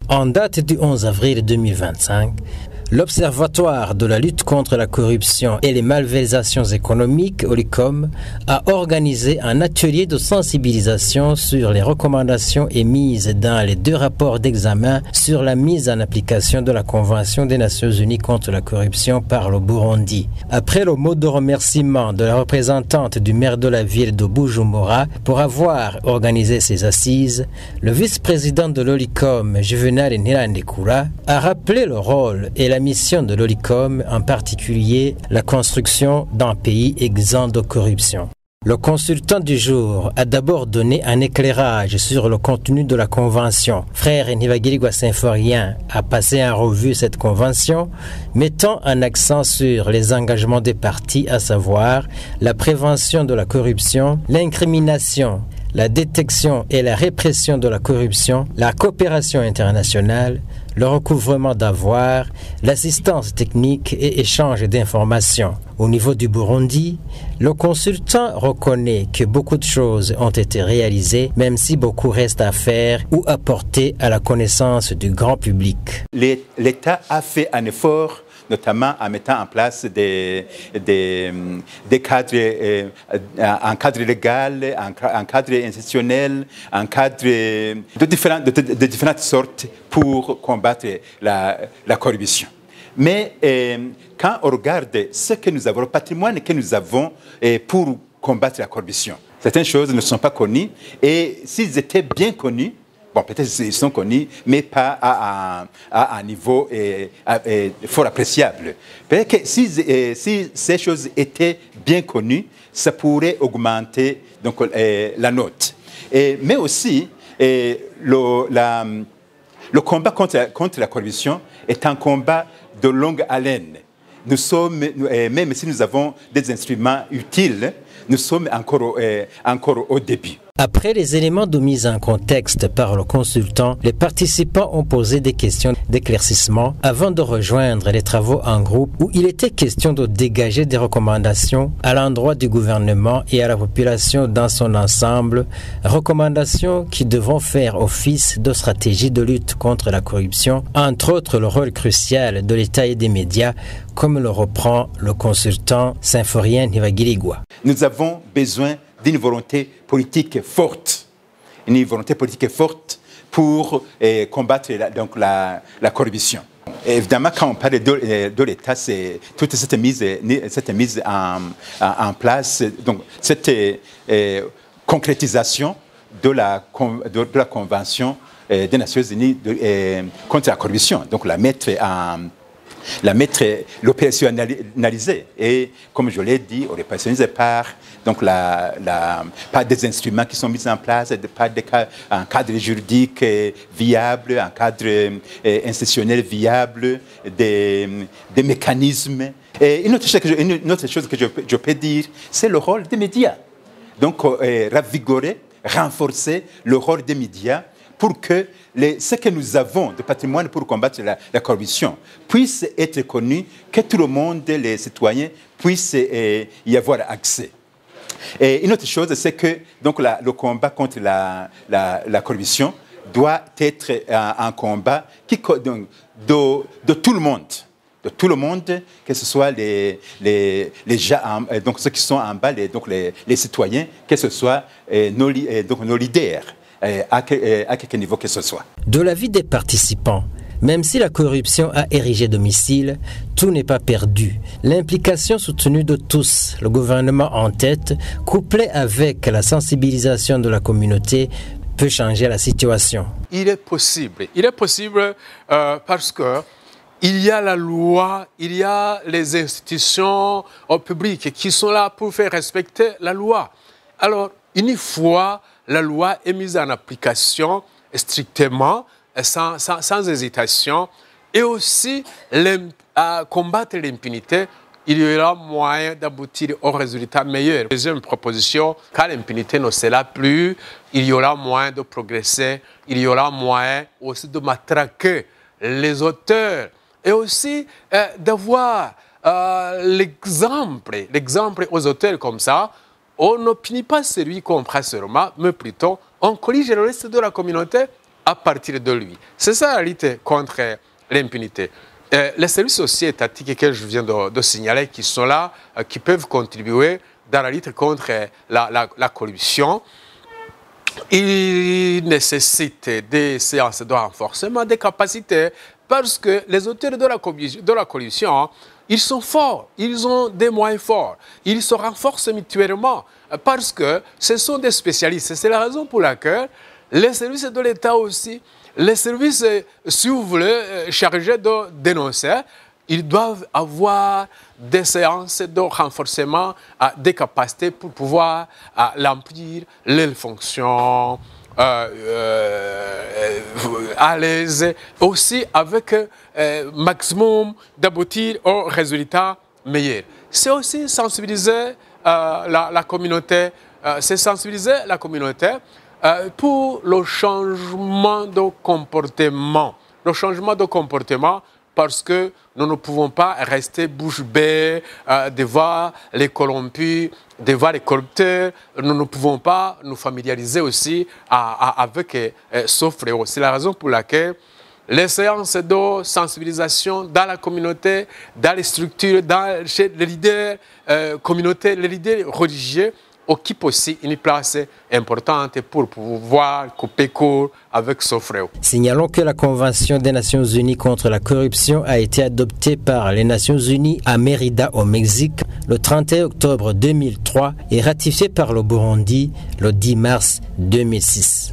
En date du 11 avril 2025, l'Observatoire de la lutte contre la corruption et les malversations économiques, OLICOM, a organisé un atelier de sensibilisation sur les recommandations émises dans les 2 rapports d'examen sur la mise en application de la Convention des Nations Unies contre la corruption par le Burundi. Après le mot de remerciement de la représentante du maire de la ville de Bujumbura pour avoir organisé ces assises, le vice-président de l'OLICOM, Juvenal Ntirandekura, a rappelé le rôle et la mission de l'OLICOM, en particulier la construction d'un pays exempt de corruption. Le consultant du jour a d'abord donné un éclairage sur le contenu de la convention. Frère Ntivagirigwa Symphorien a passé en revue cette convention, mettant un accent sur les engagements des parties, à savoir la prévention de la corruption, l'incrimination, la détection et la répression de la corruption, la coopération internationale, le recouvrement d'avoirs, l'assistance technique et échange d'informations. Au niveau du Burundi, le consultant reconnaît que beaucoup de choses ont été réalisées, même si beaucoup reste à faire ou à porter à la connaissance du grand public. L'État a fait un effort, notamment en mettant en place des cadres, un cadre légal, un cadre institutionnel, un cadre de différentes sortes pour combattre la corruption. Mais quand on regarde ce que nous avons, le patrimoine que nous avons pour combattre la corruption, certaines choses ne sont pas connues, et s'ils étaient bien connus, bon, peut-être qu'ils sont connus, mais pas à un niveau fort appréciable. Peut-être que si ces choses étaient bien connues, ça pourrait augmenter donc, la note. Mais aussi, le combat contre la corruption est un combat de longue haleine. Nous sommes, même si nous avons des instruments utiles, nous sommes encore au début. Après les éléments de mise en contexte par le consultant, les participants ont posé des questions d'éclaircissement avant de rejoindre les travaux en groupe où il était question de dégager des recommandations à l'endroit du gouvernement et à la population dans son ensemble, recommandations qui devront faire office de stratégie de lutte contre la corruption, entre autres le rôle crucial de l'État et des médias, comme le reprend le consultant Symphorien Ntivagirigwa. Nous avons besoin d'une volonté politique forte, pour combattre la corruption. Et évidemment, quand on parle de l'État, c'est toute cette mise en place, donc cette concrétisation de la Convention des Nations Unies contre la corruption, donc l'opérationnaliser. Et comme je l'ai dit, on l'opérationnalise par des instruments qui sont mis en place, par un cadre juridique viable, un cadre institutionnel viable, des mécanismes. Et une autre chose que je peux dire, c'est le rôle des médias. Donc, ravigorer, renforcer le rôle des médias pour que ce que nous avons de patrimoine pour combattre la corruption puisse être connu, que tout le monde, les citoyens, puissent y avoir accès. Et une autre chose, c'est que donc, le combat contre la corruption doit être un combat de tout le monde. De tout le monde, que ce soit les gens, donc ceux qui sont en bas, les citoyens, que ce soit nos leaders. À quelque niveau que ce soit. De l'avis des participants, même si la corruption a érigé domicile, tout n'est pas perdu. L'implication soutenue de tous, le gouvernement en tête, couplée avec la sensibilisation de la communauté, peut changer la situation. Il est possible parce que il y a la loi, il y a les institutions publiques qui sont là pour faire respecter la loi. Alors, une fois la loi est mise en application strictement, sans hésitation, et aussi à combattre l'impunité, il y aura moyen d'aboutir au résultat meilleur. Deuxième proposition, quand l'impunité ne sera plus, il y aura moyen de progresser, il y aura moyen aussi de matraquer les auteurs, et aussi d'avoir l'exemple aux auteurs comme ça. On ne punit pas celui qu'on prend seulement, mais plutôt on corrige le reste de la communauté à partir de lui. C'est ça la lutte contre l'impunité. Les services aussi étatiques que je viens de signaler, qui sont là, qui peuvent contribuer dans la lutte contre la corruption, ils nécessitent des séances de renforcement des capacités parce que les auteurs de la corruption, ils sont forts, ils ont des moyens forts, ils se renforcent mutuellement parce que ce sont des spécialistes. C'est la raison pour laquelle les services de l'État aussi, les services, si vous voulez, chargés de dénoncer, ils doivent avoir des séances de renforcement des capacités pour pouvoir remplir leurs fonctions à l'aise, aussi avec maximum d'aboutir aux résultats meilleurs. C'est aussi sensibiliser la communauté, c'est sensibiliser la communauté pour le changement de comportement. Le changement de comportement, parce que nous ne pouvons pas rester bouche bée devant les corrompus, devant les corrupteurs. Nous ne pouvons pas nous familiariser aussi avec ce fléau. C'est la raison pour laquelle les séances de sensibilisation dans la communauté, dans les structures, chez les leaders communautaires, les leaders religieux, occupe aussi une place importante pour pouvoir couper court avec ce fléau. Signalons que la Convention des Nations Unies contre la corruption a été adoptée par les Nations Unies à Mérida au Mexique le 31 octobre 2003 et ratifiée par le Burundi le 10 mars 2006.